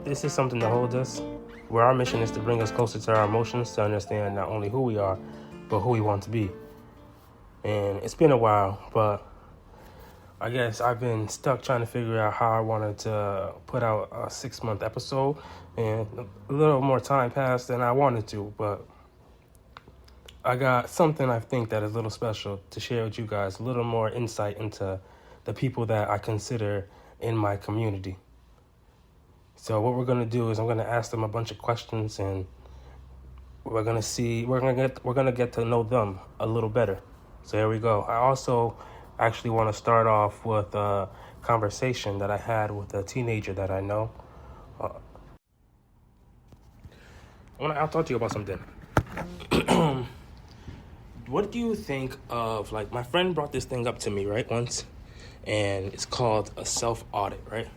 This is something that holds us, where our mission is to bring us closer to our emotions, to understand not only who we are, but who we want to be. And it's been a while, but I guess I've been stuck trying to figure out how I wanted to put out a 6-month episode, and a little more time passed than I wanted to, but I got something I think that is a little special to share with you guys, a little more insight into the people that I consider in my community. So what we're going to do is I'm going to ask them a bunch of questions, and we're going to get to know them a little better. So here we go. I also actually want to start off with a conversation that I had with a teenager that I know. I'll talk to you about something. What do you think of, like, my friend brought this thing up to me, right, once, and it's called a self-audit, right?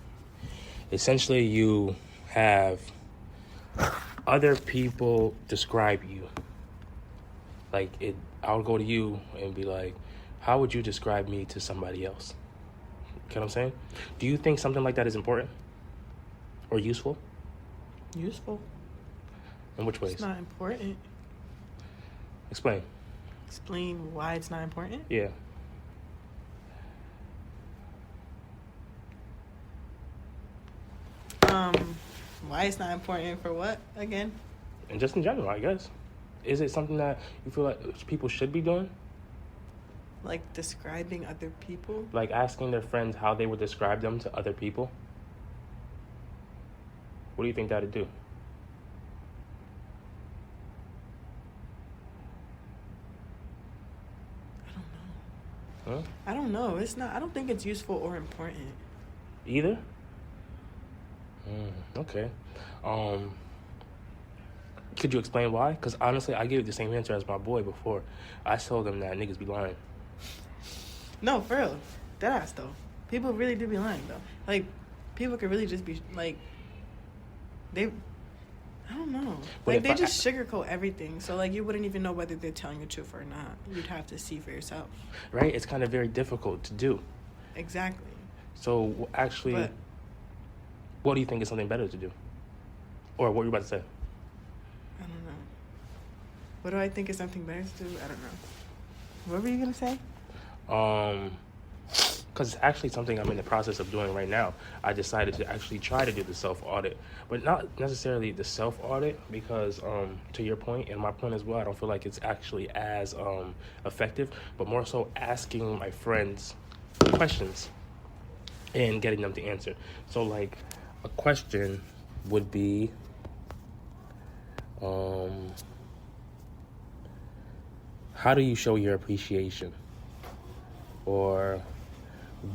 Essentially, you have other people describe you. Like, I'll go to you and be like, how would you describe me to somebody else? You know what I'm saying? Do you think something like that is important or useful? Useful. In which ways? It's not important. Explain. Explain why it's not important? Yeah. Why it's not important for what, again? And just in general, I guess. Is it something that you feel like people should be doing? Like describing other people? Like asking their friends how they would describe them to other people? What do you think that would do? Huh? I don't know. It's not. I don't think it's useful or important. Either? Okay. Could you explain why? Because honestly, I gave the same answer as my boy before. I told him that niggas be lying. No, for real. Deadass though. People really do be lying though. Like, people could really just be like, I don't know. Like, they just sugarcoat everything. So, like, you wouldn't even know whether they're telling the truth or not. You'd have to see for yourself. Right? It's kind of very difficult to do. Exactly. So, actually, what do you think is something better to do? Or what were you about to say? I don't know. What do I think is something better to do? I don't know. What were you going to say? Because it's actually something I'm in the process of doing right now. I decided to actually try to do the self-audit, but not necessarily the self-audit because, to your point and my point as well, I don't feel like it's actually as effective, but more so asking my friends questions and getting them to answer. So, like, a question would be, how do you show your appreciation? Or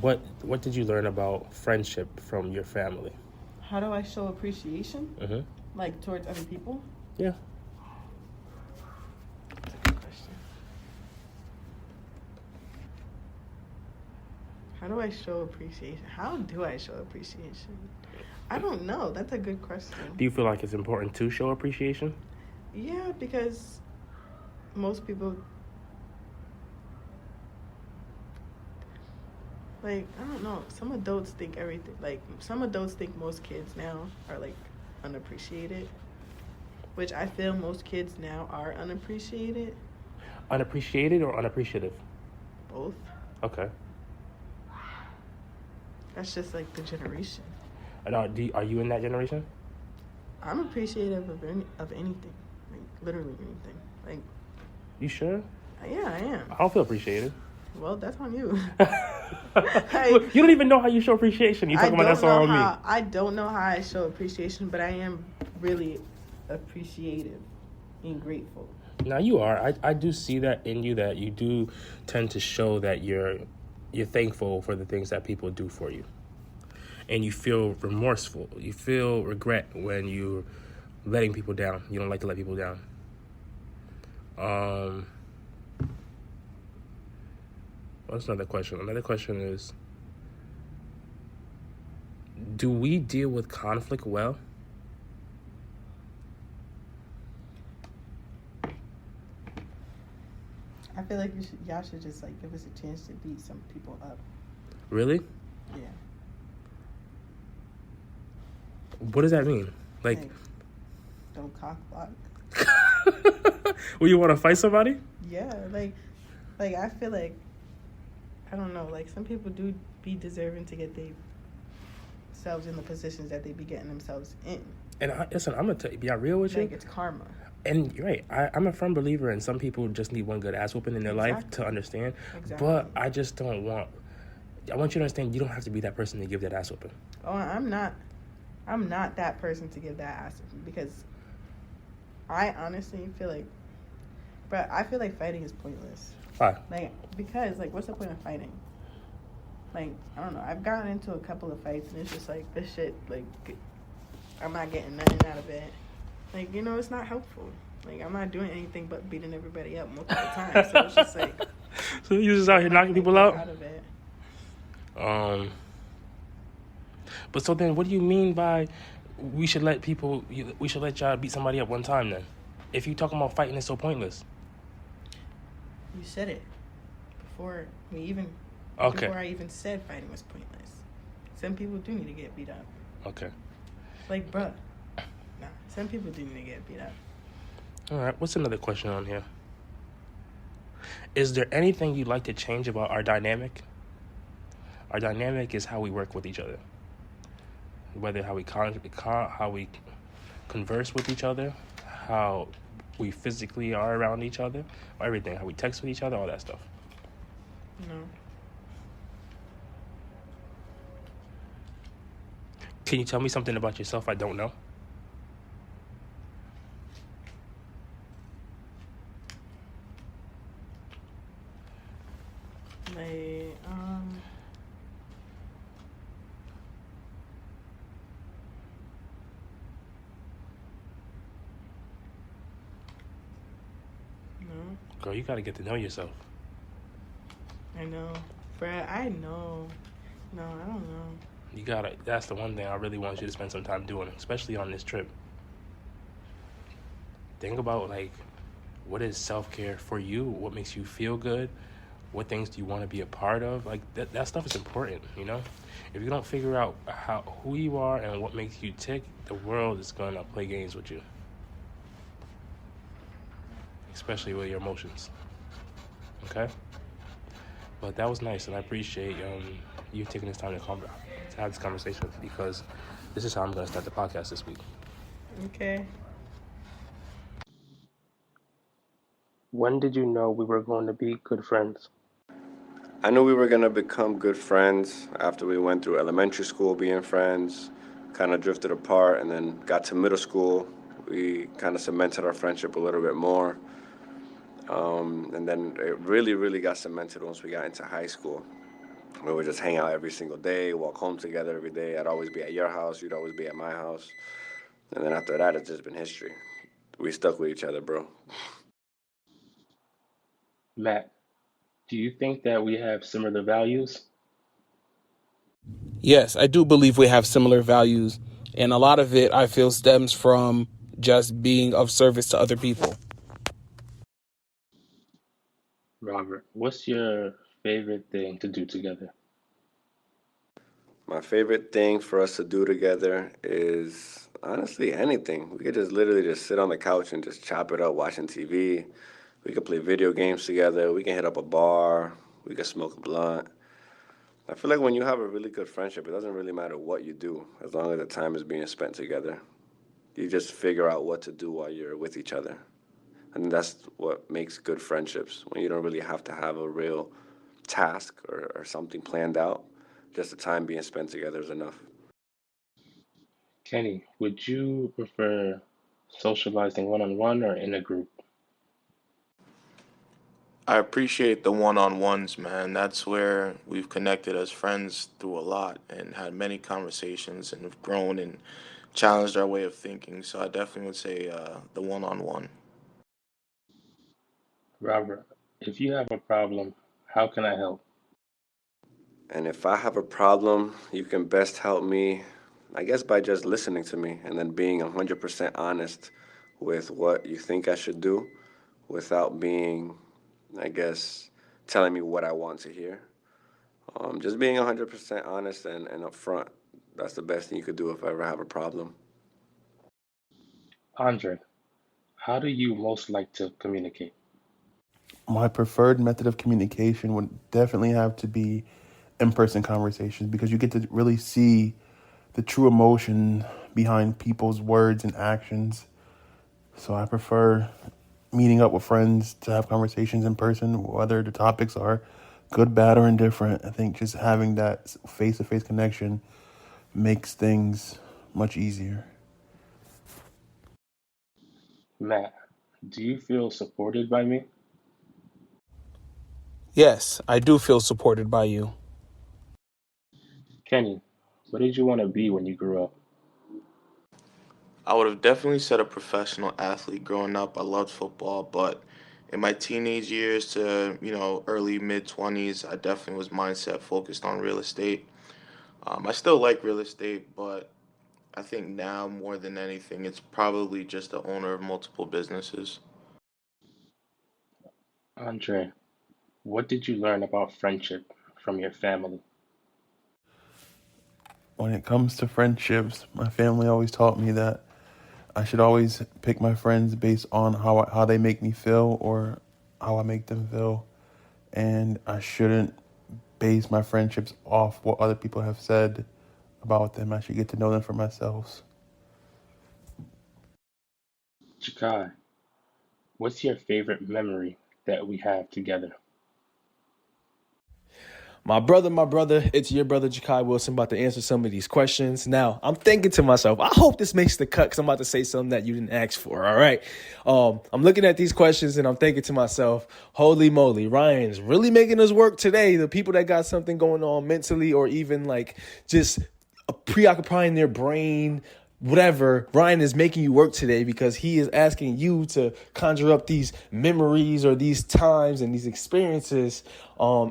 what did you learn about friendship from your family? How do I show appreciation? Mm-hmm. Like, towards other people? Yeah. That's a good question. How do I show appreciation? How do I show appreciation? I don't know. That's a good question. Do you feel like it's important to show appreciation? Yeah, because most people, like, I don't know. Some adults think everything, like, some adults think most kids now are, like, unappreciated, which I feel most kids now are unappreciated. Unappreciated or unappreciative? Both. Okay. That's just, like, the generation. And are you in that generation? I'm appreciative of anything, like, literally anything. Like, You sure? yeah, I am. I don't feel appreciated. Well, that's on you. You don't even know how you show appreciation. You talking about that's all on me. I don't know how I show appreciation, but I am really appreciative and grateful. Now you are. I do see that in you, that you do tend to show that you're thankful for the things that people do for you. And you feel remorseful. You feel regret when you're letting people down. You don't like to let people down. What's another question? Another question is, do we deal with conflict well? I feel like y'all should just, like, give us a chance to beat some people up. Really? Yeah. What does that mean? Like, don't cock block. well, you want to fight somebody? Yeah, like I feel like, I don't know, like some people do be deserving to get themselves in the positions that they be getting themselves in. And listen, I'm gonna be real with you. Like it's karma. And you're right, I'm a firm believer in some people just need one good ass whooping in their life to understand. Exactly. But I just don't want. I want you to understand you don't have to be that person to give that ass whooping. Oh, I'm not that person to give that ass whooping, because I honestly feel like, but I feel like fighting is pointless. Why? Like, because, like, what's the point of fighting? Like, I don't know. I've gotten into a couple of fights, and it's just like, this shit, like, I'm not getting nothing out of it. Like, you know, it's not helpful. Like, I'm not doing anything but beating everybody up multiple times. So it's just like, so you're just out here knocking people out of it. But so then, what do you mean by we should let y'all beat somebody up one time then? If you talking about fighting is so pointless. You said it before I even said fighting was pointless. Some people do need to get beat up. Okay. Like, bruh. Nah, some people do need to get beat up. All right. What's another question on here? Is there anything you'd like to change about our dynamic? Our dynamic is how we work with each other. Whether how we converse with each other, how we physically are around each other, everything, how we text with each other, all that stuff. No. Can you tell me something about yourself I don't know? Like, no. Girl, you gotta get to know yourself. I know. Bruh, I know. No, I don't know. That's the one thing I really want you to spend some time doing, especially on this trip. Think about, like, what is self-care for you? What makes you feel good? What things do you want to be a part of? Like, that stuff is important, you know? If you don't figure out who you are and what makes you tick, the world is going to play games with you. Especially with your emotions. Okay? But that was nice, and I appreciate you taking this time to have this conversation, because this is how I'm going to start the podcast this week. Okay. When did you know we were going to be good friends? I knew we were going to become good friends after we went through elementary school being friends, kind of drifted apart, and then got to middle school. We kind of cemented our friendship a little bit more. And then it really, really got cemented once we got into high school. We would just hang out every single day, walk home together every day. I'd always be at your house, you'd always be at my house. And then after that, it's just been history. We stuck with each other, bro. Matt, do you think that we have similar values? Yes, I do believe we have similar values, and a lot of it I feel stems from just being of service to other people. Robert, what's your favorite thing to do together? My favorite thing for us to do together is honestly anything. We could just literally just sit on the couch and just chop it up watching TV. We could play video games together. We can hit up a bar. We could smoke a blunt. I feel like when you have a really good friendship, it doesn't really matter what you do as long as the time is being spent together. You just figure out what to do while you're with each other. And that's what makes good friendships, when you don't really have to have a real task or something planned out. Just the time being spent together is enough. Kenny, would you prefer socializing one-on-one or in a group? I appreciate the one-on-ones, man. That's where we've connected as friends through a lot and had many conversations and have grown and challenged our way of thinking. So I definitely would say the one-on-one. Robert, if you have a problem, how can I help? And if I have a problem, you can best help me, I guess, by just listening to me and then being 100% honest with what you think I should do without being, I guess, telling me what I want to hear. Just being 100% honest and upfront. that's the best thing you could do if I ever have a problem. Andre, how do you most like to communicate? My preferred method of communication would definitely have to be in-person conversations because you get to really see the true emotion behind people's words and actions. So I prefer meeting up with friends to have conversations in person, whether the topics are good, bad, or indifferent. I think just having that face-to-face connection makes things much easier. Matt, do you feel supported by me? Yes, I do feel supported by you. Kenny, what did you want to be when you grew up? I would have definitely said a professional athlete growing up. I loved football, but in my teenage years to, early mid 20s, I definitely was mindset focused on real estate. I still like real estate, but I think now more than anything, it's probably just the owner of multiple businesses. Andre, what did you learn about friendship from your family? When it comes to friendships, my family always taught me that I should always pick my friends based on how they make me feel or how I make them feel. And I shouldn't base my friendships off what other people have said about them. I should get to know them for myself. Jakai, what's your favorite memory that we have together? My brother, it's your brother Jakai Wilson about to answer some of these questions. Now, I'm thinking to myself, I hope this makes the cut because I'm about to say something that you didn't ask for, all right? I'm looking at these questions and I'm thinking to myself, holy moly, Ryan's really making us work today. The people that got something going on mentally or even like just preoccupying their brain, whatever, Ryan is making you work today because he is asking you to conjure up these memories or these times and these experiences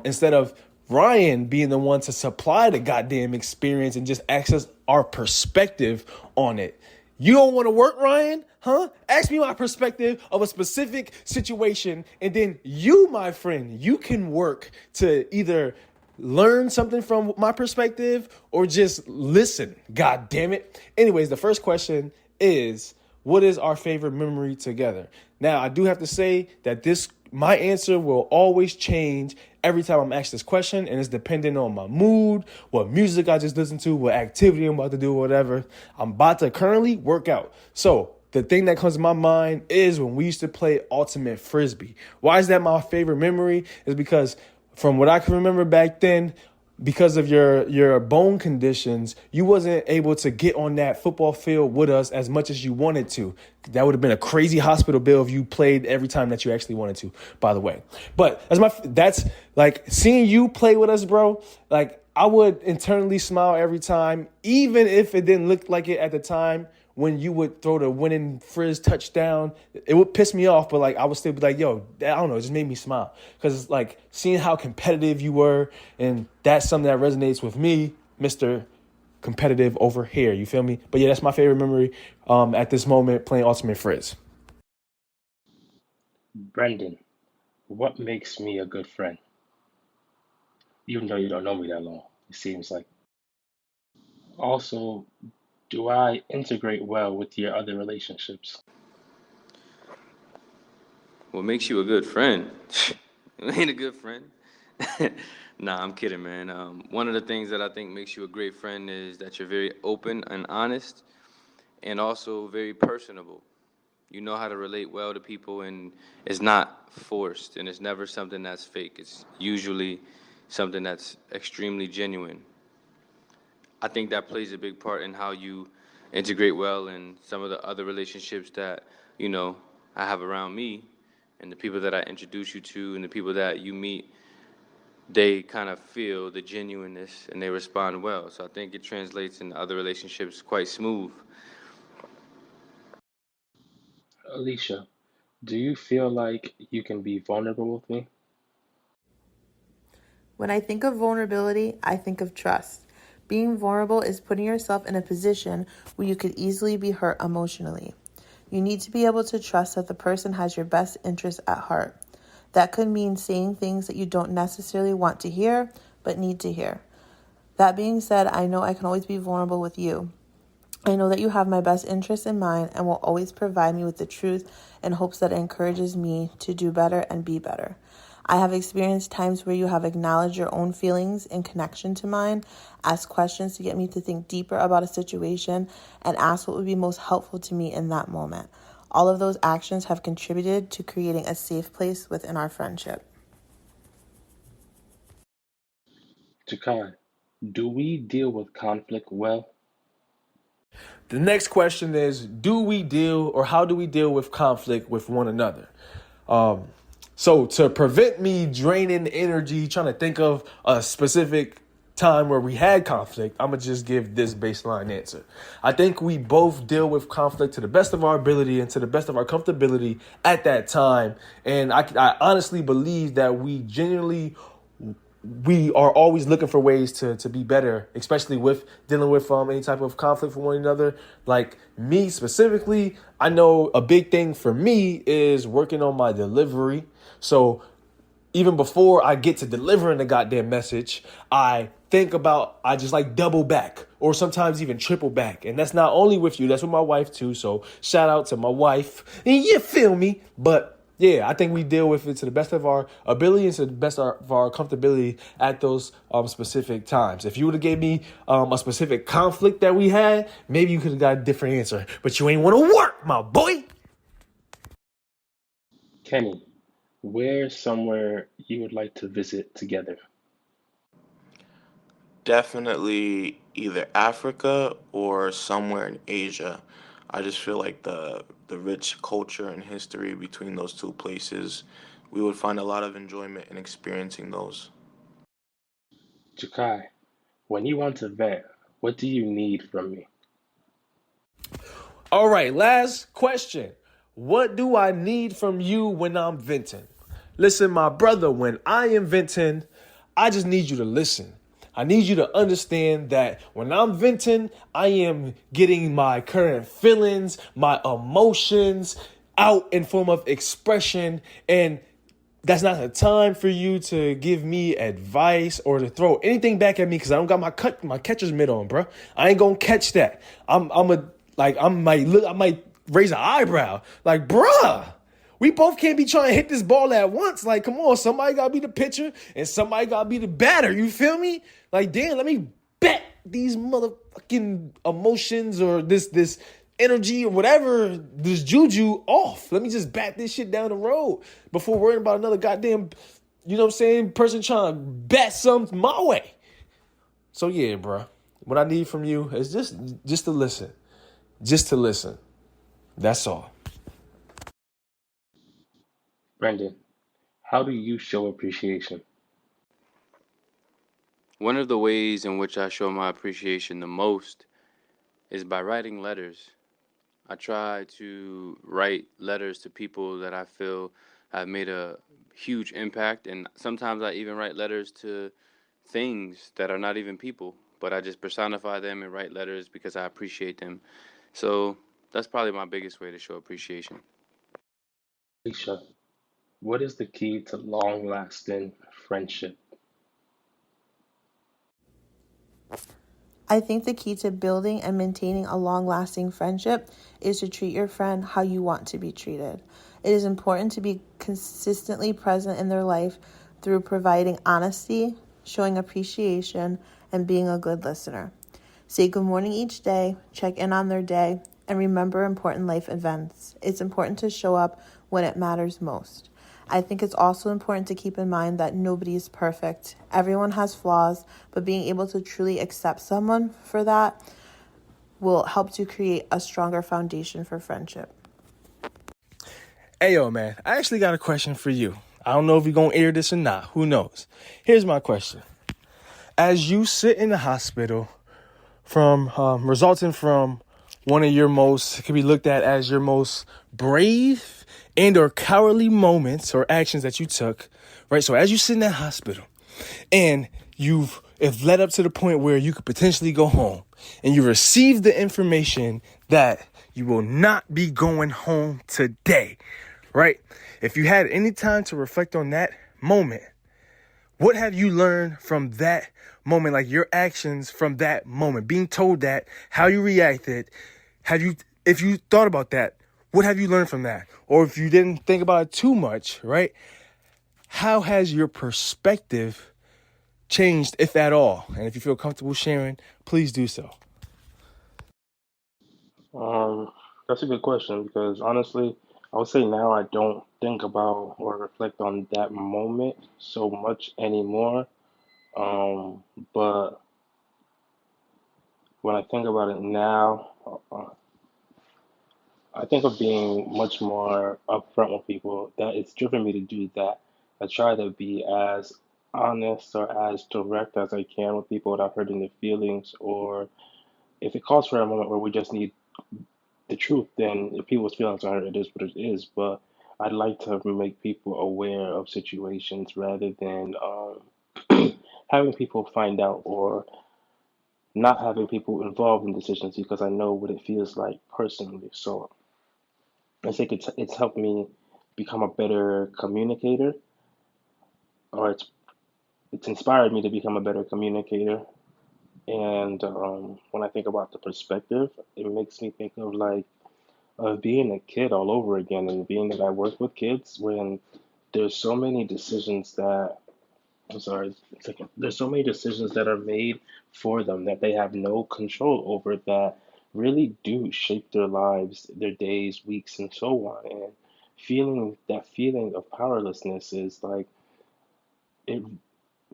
instead of Ryan being the one to supply the goddamn experience and just access our perspective on it. You don't want to work, Ryan? Huh? Ask me my perspective of a specific situation, and then you, my friend, you can work to either learn something from my perspective or just listen. God damn it. Anyways, the first question is, what is our favorite memory together? Now, I do have to say that my answer will always change every time I'm asked this question, and it's dependent on my mood, what music I just listened to, what activity I'm about to do, whatever. I'm about to currently work out. So the thing that comes to my mind is when we used to play Ultimate Frisbee. Why is that my favorite memory? Is because from what I can remember back then, because of your bone conditions, you wasn't able to get on that football field with us as much as you wanted to. That would have been a crazy hospital bill if you played every time that you actually wanted to, by the way. But that's like seeing you play with us, bro. Like I would internally smile every time, even if it didn't look like it at the time. When you would throw the winning frizz touchdown, it would piss me off, but like I would still be like, yo, I don't know, it just made me smile. Because it's like seeing how competitive you were, and that's something that resonates with me, Mr. Competitive over here. You feel me? But yeah, that's my favorite memory at this moment, playing Ultimate Frizz. Brendan, what makes me a good friend? Even though you don't know me that long, it seems like. Also, do I integrate well with your other relationships? What makes you a good friend? You ain't a good friend. Nah, I'm kidding, man. One of the things that I think makes you a great friend is that you're very open and honest and also very personable. You know how to relate well to people, and it's not forced, and it's never something that's fake. It's usually something that's extremely genuine. I think that plays a big part in how you integrate well in some of the other relationships that, I have around me, and the people that I introduce you to and the people that you meet, they kind of feel the genuineness and they respond well. So I think it translates in other relationships quite smooth. Alicia, do you feel like you can be vulnerable with me? When I think of vulnerability, I think of trust. Being vulnerable is putting yourself in a position where you could easily be hurt emotionally. You need to be able to trust that the person has your best interest at heart. That could mean saying things that you don't necessarily want to hear, but need to hear. That being said, I know I can always be vulnerable with you. I know that you have my best interests in mind and will always provide me with the truth in hopes that it encourages me to do better and be better. I have experienced times where you have acknowledged your own feelings in connection to mine, asked questions to get me to think deeper about a situation, and asked what would be most helpful to me in that moment. All of those actions have contributed to creating a safe place within our friendship. Jakai, do we deal with conflict well? The next question is, do we deal or how do we deal with conflict with one another? So to prevent me draining energy, trying to think of a specific time where we had conflict, I'm going to just give this baseline answer. I think we both deal with conflict to the best of our ability and to the best of our comfortability at that time. And I honestly believe that we are always looking for ways to be better, especially with dealing with any type of conflict with one another. Like me specifically, I know a big thing for me is working on my delivery. So even before I get to delivering the goddamn message, I just like double back or sometimes even triple back. And that's not only with you, that's with my wife too. So shout out to my wife. And you feel me? But yeah, I think we deal with it to the best of our ability and to the best of our comfortability at those specific times. If you would have gave me a specific conflict that we had, maybe you could have got a different answer. But you ain't want to work, my boy. Kenny, where's somewhere you would like to visit together? Definitely either Africa or somewhere in Asia. I just feel like the rich culture and history between those two places, we would find a lot of enjoyment in experiencing those. Jakai, when you want to vent, what do you need from me? All right, last question. What do I need from you when I'm venting? Listen, my brother, when I am venting, I just need you to listen. I need you to understand that when I'm venting, I am getting my current feelings, my emotions out in form of expression. And that's not the time for you to give me advice or to throw anything back at me because I don't got my catcher's mitt on, bro. I ain't gonna catch that. I might raise an eyebrow. Like, bruh, we both can't be trying to hit this ball at once. Like, come on, somebody gotta be the pitcher and somebody gotta be the batter. You feel me? Like, damn, let me bat these motherfucking emotions or this energy or whatever, this juju off. Let me just bat this shit down the road before worrying about another goddamn, you know what I'm saying, person trying to bat something my way. So yeah, bro, what I need from you is just to listen. Just to listen. That's all. Brendan, how do you show appreciation? One of the ways in which I show my appreciation the most is by writing letters. I try to write letters to people that I feel have made a huge impact, and sometimes I even write letters to things that are not even people, but I just personify them and write letters because I appreciate them. So that's probably my biggest way to show appreciation. Alicia, what is the key to long-lasting friendship? I think the key to building and maintaining a long-lasting friendship is to treat your friend how you want to be treated. It is important to be consistently present in their life through providing honesty, showing appreciation, and being a good listener. Say good morning each day, check in on their day, and remember important life events. It's important to show up when it matters most. I think it's also important to keep in mind that nobody is perfect. Everyone has flaws, but being able to truly accept someone for that will help to create a stronger foundation for friendship. Hey, yo, man, I actually got a question for you. I don't know if you're going to air this or not. Who knows? Here's my question. As you sit in the hospital resulting from one of your most, it can be looked at as your most brave and or cowardly moments or actions that you took, right? So as you sit in that hospital and it's led up to the point where you could potentially go home and you receive the information that you will not be going home today, right? If you had any time to reflect on that moment, What have you learned from that moment, like your actions from that moment, being told that, how you reacted? If you thought about that, what have you learned from that? Or if you didn't think about it too much, right? How has your perspective changed, if at all? And if you feel comfortable sharing, please do so. Um, that's a good question because honestly, I would say now I don't think about or reflect on that moment so much anymore. Um, but when I think about it now, I think of being much more upfront with people. That it's driven me to do that. I try to be as honest or as direct as I can with people without hurting their feelings. Or if it calls for a moment where we just need the truth, then if people's feelings are hurt, it is what it is. But I'd like to make people aware of situations rather than having people find out or not having people involved in decisions because I know what it feels like personally. So I think it's helped me become a better communicator, or it's inspired me to become a better communicator. And when I think about the perspective, it makes me think of like of being a kid all over again, and being that I work with kids when there's so many decisions that I'm sorry, a second. There's so many decisions that are made for them that they have no control over that really do shape their lives, their days, weeks, and so on. And feeling that feeling of powerlessness is like it.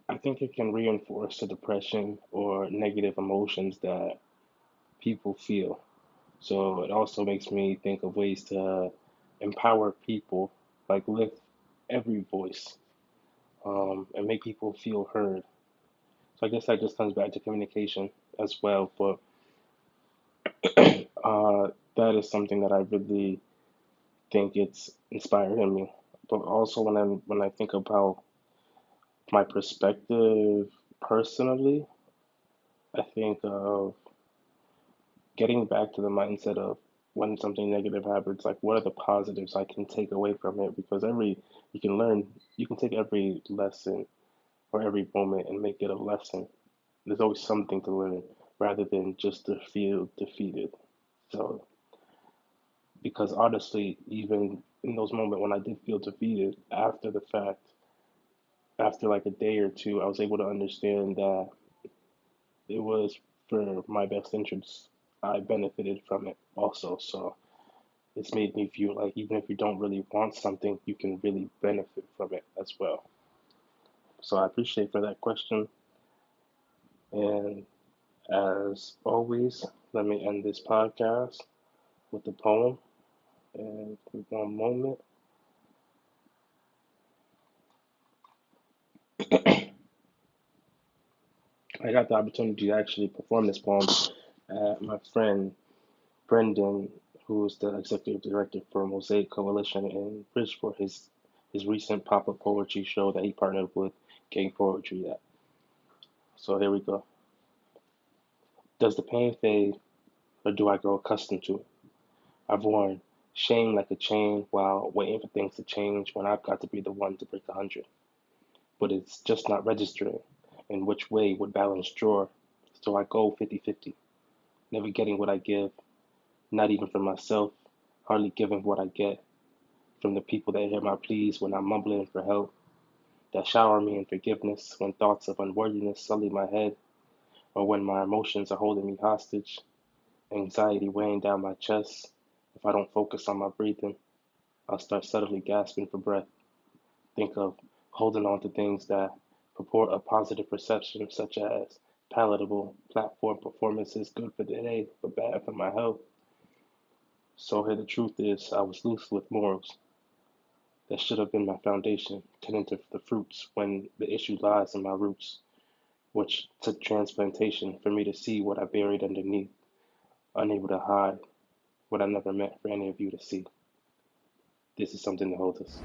I think it can reinforce the depression or negative emotions that people feel. So it also makes me think of ways to empower people, like lift every voice, and make people feel heard. So I guess that just comes back to communication as well. But that is something that I really think it's inspired in me. But also when I think about my perspective personally, I think of getting back to the mindset of when something negative happens, like what are the positives I can take away from it? Because you can learn, you can take every lesson or every moment and make it a lesson. There's always something to learn rather than just to feel defeated. So, because honestly, even in those moments when I did feel defeated after the fact, after like a day or two, I was able to understand that it was for my best interests. I benefited from it also. So, it's made me feel like even if you don't really want something, you can really benefit from it as well. So, I appreciate for that question. And as always, let me end this podcast with a poem. And for one moment, I got the opportunity to actually perform this poem at my friend Brendan, who's the executive director for Mosaic Coalition in Bridgeport, his recent pop-up poetry show that he partnered with Gang Poetry at. So here we go. Does the pain fade, or do I grow accustomed to it? I've worn shame like a chain while waiting for things to change when I've got to be the one to break 100. But it's just not registering in which way would balance draw. So I go 50-50, never getting what I give, not even from myself, hardly giving what I get from the people that hear my pleas when I'm mumbling for help, that shower me in forgiveness when thoughts of unworthiness sully my head, or when my emotions are holding me hostage, anxiety weighing down my chest. If I don't focus on my breathing, I'll start subtly gasping for breath. Think of holding on to things that purport a positive perception, such as palatable platform performances, good for the day, but bad for my health. So here the truth is, I was loose with morals that should have been my foundation, tending to the fruits when the issue lies in my roots, which took transplantation for me to see what I buried underneath, unable to hide what I never meant for any of you to see. This is something that holds us.